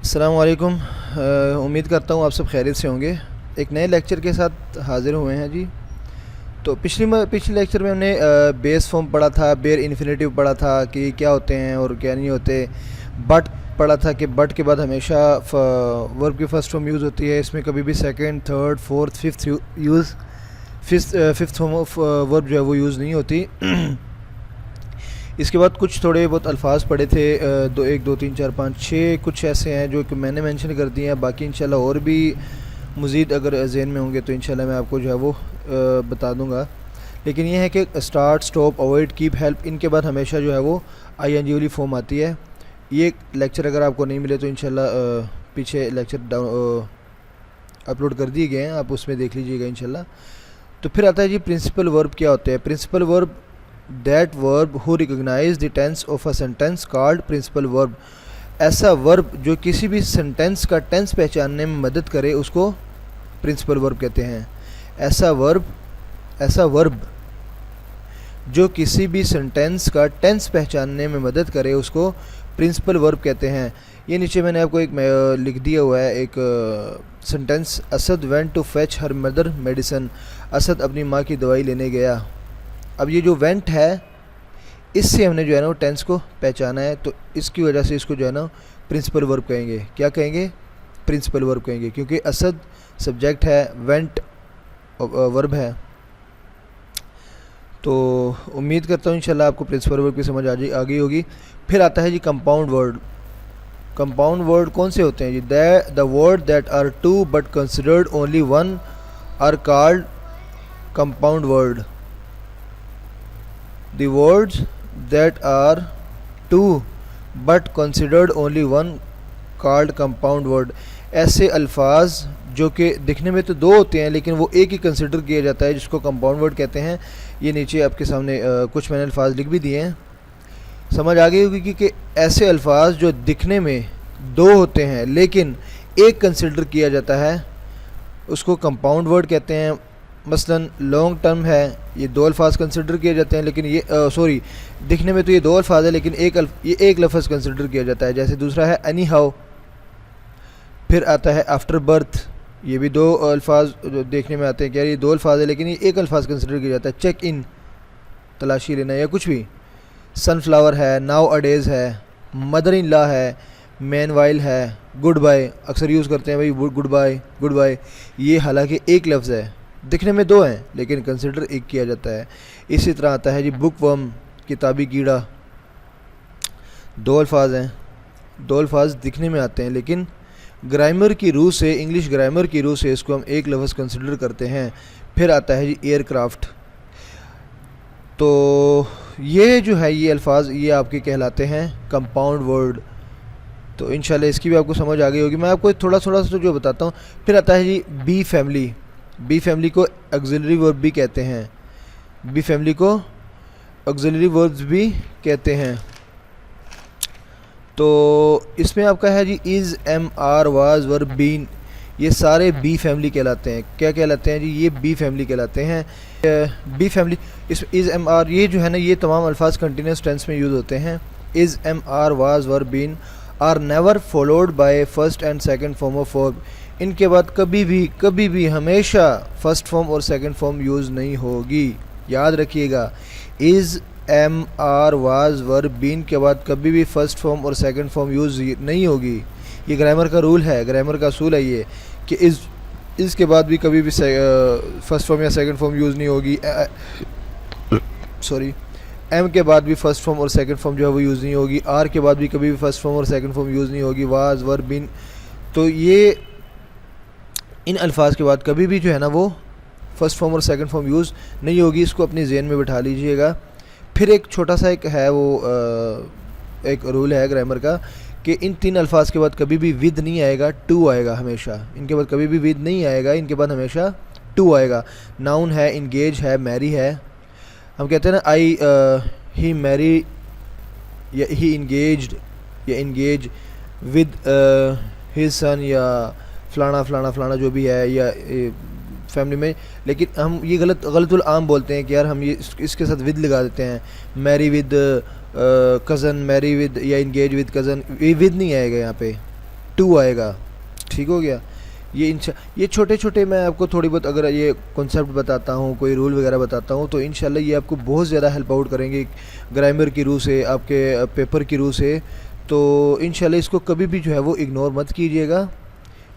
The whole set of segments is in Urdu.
السلام علیکم۔ امید کرتا ہوں آپ سب خیریت سے ہوں گے۔ ایک نئے لیکچر کے ساتھ حاضر ہوئے ہیں جی۔ تو پچھلی لیکچر میں ہم نے بیس فارم پڑھا تھا، بیر انفینیٹیو پڑھا تھا کہ کیا ہوتے ہیں اور کیا نہیں ہوتے۔ بٹ پڑھا تھا کہ بٹ کے بعد ہمیشہ ورب کی فرسٹ فارم یوز ہوتی ہے، اس میں کبھی بھی second, third, fourth, fifth form of verb جو ہے وہ یوز نہیں ہوتی۔ اس کے بعد کچھ تھوڑے بہت الفاظ پڑھے تھے، 1 2 3 4 5 6 کچھ ایسے ہیں جو کہ میں نے مینشن کر دیے ہیں۔ باقی انشاءاللہ اور بھی مزید اگر ذہن میں ہوں گے تو انشاءاللہ میں آپ کو جو ہے وہ بتا دوں گا۔ لیکن یہ ہے کہ start, stop, avoid, keep, help, ان کے بعد ہمیشہ جو ہے وہ آئی این جی والی فارم آتی ہے۔ یہ لیکچر اگر آپ کو نہیں ملے تو انشاءاللہ پیچھے لیکچر اپلوڈ کر دیے گئے ہیں، آپ اس میں دیکھ لیجئے گا انشاءاللہ۔ تو پھر آتا ہے جی پرنسپل ورب کیا ہوتے ہیں۔ پرنسپل ورب that verb who recognize the tense of a sentence called principal verb۔ ایسا ورب جو کسی بھی سنٹینس کا ٹینس پہچاننے میں مدد کرے اس کو پرنسپل ورب کہتے ہیں۔ ایسا ورب جو کسی بھی سنٹینس کا ٹینس پہچاننے میں مدد کرے اس کو پرنسپل ورب کہتے ہیں۔ یہ نیچے میں نے آپ کو ایک لکھ دیا ہوا ہے ایک sentence, Asad went to fetch her mother medicine۔ Asad اپنی ماں کی دوائی لینے گیا۔ اب یہ جو وینٹ ہے اس سے ہم نے جو ہے نا وہ ٹینس کو پہچانا ہے، تو اس کی وجہ سے اس کو جو ہے نا پرنسپل ورب کہیں گے۔ کیا کہیں گے؟ پرنسپل ورب کہیں گے، کیونکہ اسد سبجیکٹ ہے، وینٹ ورب ہے۔ تو امید کرتا ہوں انشاءاللہ آپ کو پرنسپل ورب کی سمجھ آ گئی ہوگی۔ پھر آتا ہے جی کمپاؤنڈ ورڈ۔ کمپاؤنڈ ورڈ کون سے ہوتے ہیں جی؟ The word that are to be considered only one are called compound word. The words that are two but considered only one called compound word۔ ایسے الفاظ جو کہ دکھنے میں تو دو ہوتے ہیں لیکن وہ ایک ہی کنسیڈر کیا جاتا ہے، جس کو کمپاؤنڈ ورڈ کہتے ہیں۔ یہ نیچے آپ کے سامنے کچھ میں نے الفاظ لکھ بھی دیے ہیں، سمجھ آ گئی ہوگی کہ ایسے الفاظ جو دکھنے میں دو ہوتے ہیں لیکن ایک کنسیڈر کیا جاتا ہے اس کو کمپاؤنڈ ورڈ کہتے ہیں۔ مثلا لانگ ٹرم ہے، یہ دو الفاظ کنسیڈر کیے جاتے ہیں لیکن یہ دکھنے میں تو یہ دو الفاظ ہے لیکن یہ ایک لفظ کنسیڈر کیا جاتا ہے۔ جیسے دوسرا ہے اینی ہاؤ۔ پھر آتا ہے آفٹر برتھ، یہ بھی دو الفاظ دیکھنے میں آتے ہیں کہ یار یہ دو الفاظ ہے لیکن یہ ایک الفاظ کنسیڈر کیا جاتا ہے۔ چیک ان، تلاشی لینا یا کچھ بھی۔ سن فلاور ہے، ناؤ اڈیز ہے، مدر ان لا ہے، مین وائل ہے، گڈ بائے، اکثر یوز کرتے ہیں بھائی گڈ بائے۔ یہ حالانکہ ایک لفظ ہے، دکھنے میں دو ہیں لیکن کنسیڈر ایک کیا جاتا ہے۔ اسی طرح آتا ہے جی بک ورم، کتابی کیڑا۔ دو الفاظ دکھنے میں آتے ہیں لیکن گرامر کی روح سے، انگلش گرامر کی روح سے اس کو ہم ایک لفظ کنسیڈر کرتے ہیں۔ پھر آتا ہے جی ایئر کرافٹ۔ تو یہ جو ہے یہ الفاظ یہ آپ کے کہلاتے ہیں کمپاؤنڈ ورڈ۔ تو انشاءاللہ اس کی بھی آپ کو سمجھ آ گئی ہوگی۔ میں آپ کو تھوڑا سا جو بتاتا ہوں۔ پھر آتا ہے جی بی فیملی۔ بی فیملی کو ایگزیلری ورب بھی کہتے ہیں۔ بی فیملی کو ایگزیلری وربز بھی کہتے ہیں۔ تو اس میں آپ کا ہے جی از، ایم، آر، واز، ور، بین، یہ سارے بی فیملی کہلاتے ہیں۔ کیا کہلاتے ہیں جی؟ یہ بی فیملی کہلاتے ہیں۔ Be family is am, M, آر، یہ جو ہے نا یہ تمام الفاظ کنٹینیوس ٹینس میں یوز ہوتے ہیں۔ Is, M, are, was, were, been are never followed by first and second form of verb. ان کے بعد کبھی بھی ہمیشہ فرسٹ فارم اور سیکنڈ فارم یوز نہیں ہوگی، یاد رکھیے گا۔ Is, M, are, was, were, been کے بعد کبھی بھی فرسٹ فارم اور سیکنڈ فارم یوز نہیں ہوگی۔ یہ گرامر کا رول ہے، گرامر کا اصول ہے یہ کہ از کے بعد بھی کبھی بھی فرسٹ فارم یا سیکنڈ فارم یوز نہیں ہوگی۔ ایم کے بعد بھی فرسٹ فارم اور سیکنڈ فارم جو ہے وہ یوز نہیں ہوگی۔ آر کے بعد بھی کبھی بھی فرسٹ فارم اور سیکنڈ فارم یوز نہیں ہوگی۔ واز، ور، بین، تو یہ ان الفاظ کے بعد کبھی بھی جو ہے نا وہ فرسٹ فارم اور سیکنڈ فارم یوز نہیں ہوگی۔ اس کو اپنی ذہن میں بٹھا لیجئے گا۔ پھر ایک چھوٹا سا ایک ہے وہ ایک رول ہے گرامر کا کہ ان تین الفاظ کے بعد کبھی بھی ود نہیں آئے گا، ٹو آئے گا ہمیشہ۔ ان کے بعد کبھی بھی ود نہیں آئے گا، ان کے بعد ہمیشہ ٹو آئے گا۔ ناؤن ہے، انگیج ہے، میری ہے۔ ہم کہتے ہیں نا ہی میری یا ہی انگیجڈ یا انگیج ود ہز سن یا فلانا جو بھی ہے یا فیملی میں، لیکن ہم یہ غلط العام بولتے ہیں کہ یار ہم یہ اس کے ساتھ ود لگا دیتے ہیں، میری ود کزن، میری ود یا انگیج ود کزن، یہ ود نہیں آئے گا یہاں پہ، 2 آئے گا. ٹھیک ہو گیا. یہ چھوٹے چھوٹے میں آپ کو تھوڑی بہت اگر یہ کنسیپٹ بتاتا ہوں, کوئی رول وغیرہ بتاتا ہوں, تو انشاءاللہ یہ آپ کو بہت زیادہ ہیلپ آؤٹ کریں گے گرامر کی روح سے, آپ کے پیپر کی روح سے. تو انشاءاللہ اس کو کبھی بھی جو ہے وہ اگنور مت کیجیے گا.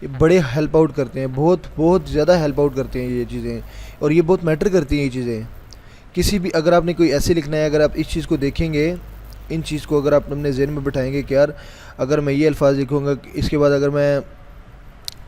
یہ بڑے ہیلپ آؤٹ کرتے ہیں, بہت بہت زیادہ ہیلپ آؤٹ کرتے ہیں یہ چیزیں, اور یہ بہت میٹر کرتی ہیں یہ چیزیں. کسی بھی اگر آپ نے کوئی ایسے لکھنا ہے, اگر آپ اس چیز کو دیکھیں گے, ان چیز کو اگر آپ اپنے ذہن میں بٹھائیں گے کہ یار اگر میں یہ الفاظ لکھوں گا, اس کے بعد اگر میں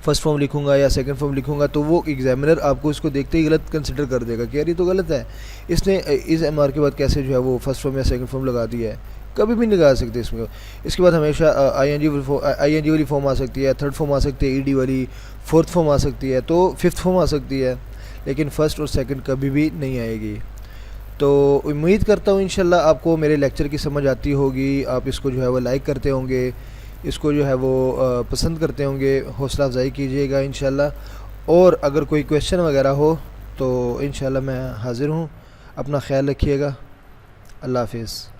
فرسٹ فارم لکھوں گا یا سیکنڈ فارم لکھوں گا, تو وہ ایگزامینر آپ کو اس کو دیکھتے ہی غلط کنسیڈر کر دے گا کہ یار یہ تو غلط ہے, اس نے اس ایم آر کے بعد کیسے جو ہے وہ فرسٹ فارم یا سیکنڈ فارم لگا دیا ہے. کبھی بھی نہیں لگا سکتے اس میں. اس کے بعد ہمیشہ آئی این جی والی فارم آ سکتی ہے, تھرڈ فارم آ سکتی ہے, ای ڈی والی فورتھ فارم آ سکتی ہے, تو ففتھ فارم آ سکتی ہے, لیکن فرسٹ اور سیکنڈ کبھی بھی نہیں آئے گی. تو امید کرتا ہوں انشاءاللہ آپ کو میرے لیکچر کی سمجھ آتی ہوگی, آپ اس کو جو ہے وہ لائک کرتے ہوں گے, اس کو جو ہے وہ پسند کرتے ہوں گے, حوصلہ افزائی کیجیے گا انشاءاللہ. اور اگر کوئی کویشچن وغیرہ ہو تو انشاءاللہ میں حاضر ہوں. اپنا خیال رکھیے گا. اللہ حافظ.